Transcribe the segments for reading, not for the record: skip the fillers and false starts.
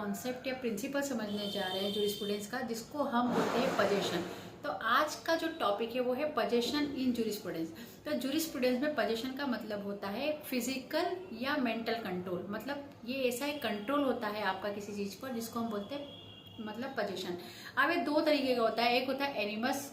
Concept या principal समझने जा रहे हैं जूरिस्प्रूडेंस का, जिसको हम बोलते हैं पजेशन। तो आज का जो टॉपिक है वो है पजेशन इन जूरिस्प्रूडेंस। तो जूरिस्प्रूडेंस में पजेशन का मतलब होता है फिजिकल या मेंटल कंट्रोल। मतलब ये ऐसा एक कंट्रोल होता है आपका किसी चीज पर, जिसको हम बोलते हैं मतलब पजेशन। अब ये दो तरीके का होता है, एक होता है एनिमस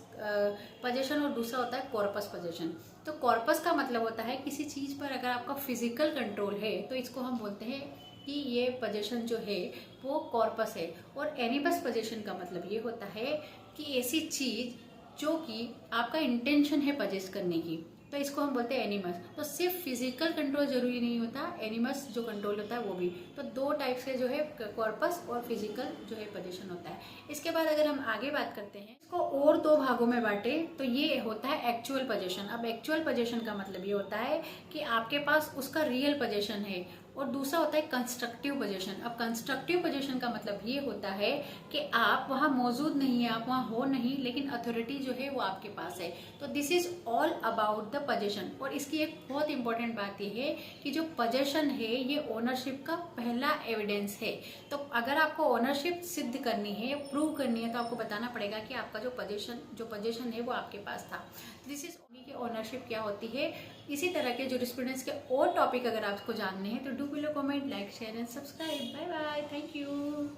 पजेशन और दूसरा होता है कॉर्पस पजेशन। तो कॉर्पस का मतलब होता है किसी चीज पर अगर आपका फिजिकल कंट्रोल है तो इसको हम बोलते हैं कि ये पजेशन जो है वो कॉर्पस है। और एनिमस पजेशन का मतलब ये होता है कि ऐसी चीज जो कि आपका इंटेंशन है पजेस करने की, तो इसको हम बोलते हैं एनिमस। तो सिर्फ फिजिकल कंट्रोल जरूरी नहीं होता, एनिमस जो कंट्रोल होता है वो भी। तो दो टाइप से जो है कॉर्पस और फिजिकल जो है पोजीशन होता है। इसके बाद अगर हम आगे बात करते हैं इसको और दो भागों में बांटे, तो ये होता है एक्चुअल पोजीशन। अब एक्चुअल पोजीशन का मतलब ये होता है कि आपके पास उसका रियल पोजीशन है, और दूसरा होता है कंस्ट्रक्टिव पोजीशन। अब कंस्ट्रक्टिव पोजीशन का मतलब ये होता है कि आप वहां मौजूद नहीं है, आप वहां हो नहीं, लेकिन अथॉरिटी जो है वो आपके पास है। तो this is all about the position. और इसकी एक बहुत इंपॉर्टेंट बात यह है कि जो पोजीशन है ये ओनरशिप का पहला एविडेंस है। तो अगर आपको ओनरशिप सिद्ध करनी है, प्रूव करनी है, तो आपको बताना पड़ेगा कि आपका जो पोजीशन है वो आपके पास था। दिस इज की ओनरशिप क्या होती है। इसी तरह के जूरिस्प्रूडेंस के और टॉपिक अगर आपको जानने हैं तो do below comment, like, share and subscribe. Bye bye, thank you.